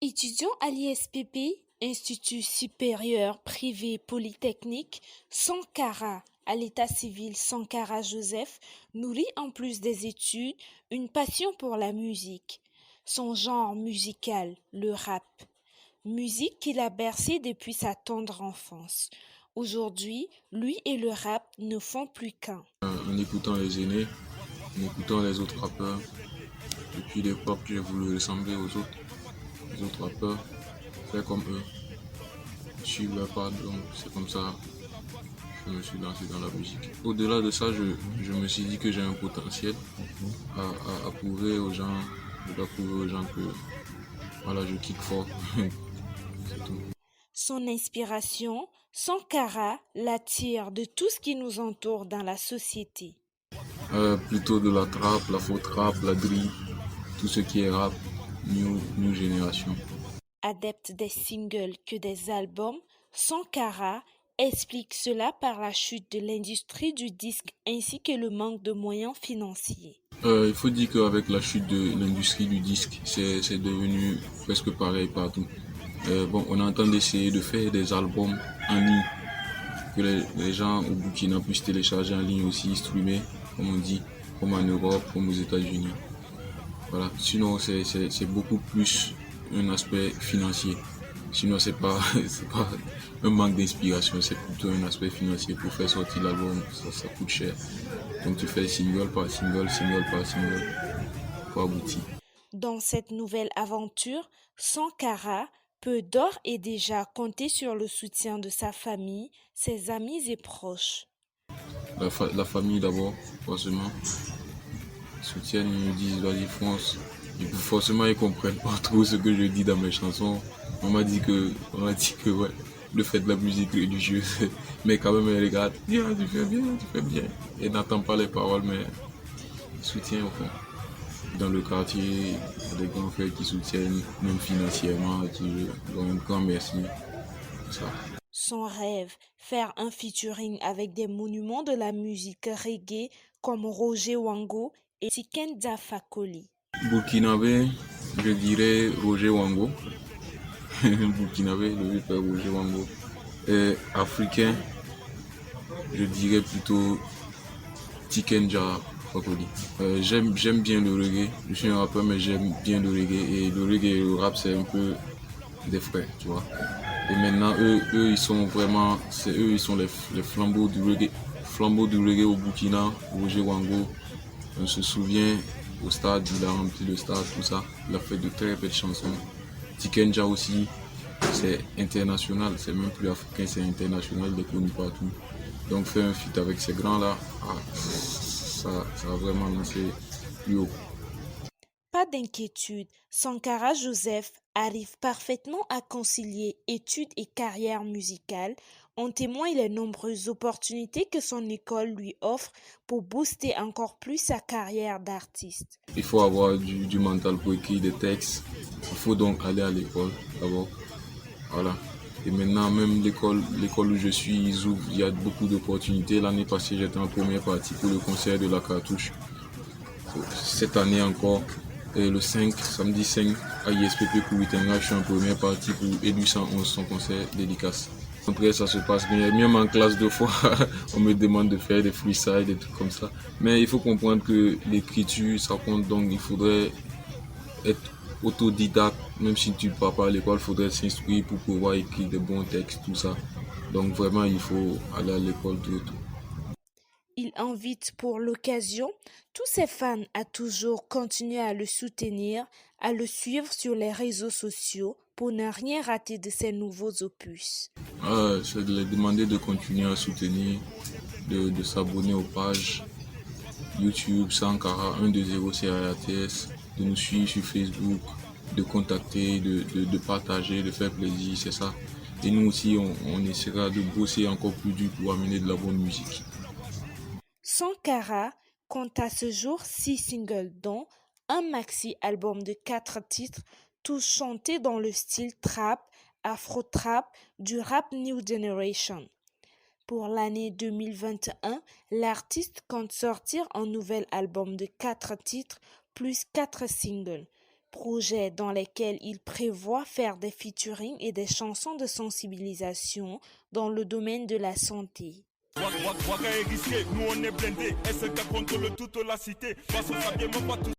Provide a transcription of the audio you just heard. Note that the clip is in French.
Étudiant à l'ISPP, Institut supérieur privé polytechnique, Sankara, à l'état civil Sankara Joseph, nourrit en plus des études une passion pour la musique. Son genre musical, le rap. Musique qu'il a bercée depuis sa tendre enfance. Aujourd'hui, lui et le rap ne font plus qu'un. En écoutant les aînés, en écoutant les autres rappeurs, depuis l'époque j'ai voulu ressembler aux autres rappeurs, faire comme eux, suivre leur pas, donc c'est comme ça que je me suis lancé dans la musique. Au-delà de ça, je me suis dit que j'ai un potentiel à prouver aux gens, je dois prouver aux gens que voilà, je kick fort, c'est tout. Son inspiration, Sankara, l'attire de tout ce qui nous entoure dans la société. Plutôt de la trap, la faux trap, la drill, tout ce qui est rap, new génération. Adepte des singles que des albums, Sankara explique cela par la chute de l'industrie du disque ainsi que le manque de moyens financiers. Il faut dire qu'avec la chute de l'industrie du disque, c'est devenu presque pareil partout. Bon, on est en train d'essayer de faire des albums en ligne, que les gens au Burkina puissent télécharger en ligne aussi, streamer, comme on dit, comme en Europe, comme aux États-Unis. Voilà. Sinon, c'est beaucoup plus un aspect financier. Sinon, c'est pas, c'est pas un manque d'inspiration, c'est plutôt un aspect financier. Pour faire sortir l'album, ça coûte cher. Donc, tu fais single par single, single par single, pour aboutir. Dans cette nouvelle aventure, Sankara peut d'ores et déjà compter sur le soutien de sa famille, ses amis et proches. La famille d'abord, forcément, ils soutiennent, ils me disent, vas-y, fonce. Et puis, forcément, ils comprennent pas trop ce que je dis dans mes chansons. On m'a dit que ouais, le fait de la musique religieuse, mais quand même, ils regardent, bien, tu fais bien, tu fais bien. Et n'entend pas les paroles, mais ils soutiennent au fond. Dans le quartier, il y a des grands frères qui soutiennent, même financièrement, qui ont un grand merci. Ça. Son rêve, faire un featuring avec des monuments de la musique reggae comme Roger Wango et Tiken Jah Fakoly. Burkinabé, je dirais Roger Wango. Burkinabé, le père Roger Wango. Et africain, je dirais plutôt Tikenja Fakoli. J'aime bien le reggae. Je suis un rappeur, mais j'aime bien le reggae. Et le reggae et le rap, c'est un peu des frères, tu vois. Et maintenant, ils sont vraiment, c'est eux, ils sont les flambeaux du reggae. Flambeaux du reggae au Burkina, Roger Wango. On se souvient au stade, il a rempli le stade, tout ça. Il a fait de très belles chansons. Tikenja aussi, c'est international, c'est même plus africain, c'est international, il est connu partout. Donc faire un feat avec ces grands-là, ça a vraiment lancé plus haut. Pas d'inquiétude, Sankara Joseph arrive parfaitement à concilier études et carrière musicale. En témoignent les nombreuses opportunités que son école lui offre pour booster encore plus sa carrière d'artiste. Il faut avoir du mental pour écrire des textes. Il faut donc aller à l'école d'abord. Voilà. Et maintenant, même l'école où je suis, il y a beaucoup d'opportunités. L'année passée, j'étais en première partie pour le concert de la cartouche. Cette année encore, le 5, samedi 5, à ISPP pour Wittenga, je suis en première partie pour Edu 111, son concert dédicace. Après, ça se passe bien. Même en classe, deux fois, on me demande de faire des freestyles, des trucs comme ça. Mais il faut comprendre que l'écriture, ça compte, donc il faudrait être autodidacte. Même si tu ne pars pas à l'école, il faudrait s'instruire pour pouvoir écrire des bons textes, tout ça. Donc vraiment, il faut aller à l'école tout. Il invite pour l'occasion tous ses fans à toujours continuer à le soutenir, à le suivre sur les réseaux sociaux pour ne rien rater de ses nouveaux opus. C'est de les demander de continuer à soutenir, de s'abonner aux pages YouTube Sankara 120 CARTS, de nous suivre sur Facebook, de contacter, de partager, de faire plaisir, c'est ça. Et nous aussi, on essaiera de bosser encore plus dur pour amener de la bonne musique. Sankara compte à ce jour 6 singles dont un maxi-album de 4 titres, tous chantés dans le style trap, afro-trap du rap New Generation. Pour l'année 2021, l'artiste compte sortir un nouvel album de 4 titres plus 4 singles. projets dans lesquels il prévoit faire des featuring et des chansons de sensibilisation dans le domaine de la santé. Waka est risqué, nous on est blindés. SK contrôle toute la cité. Face au sabier, même pas tout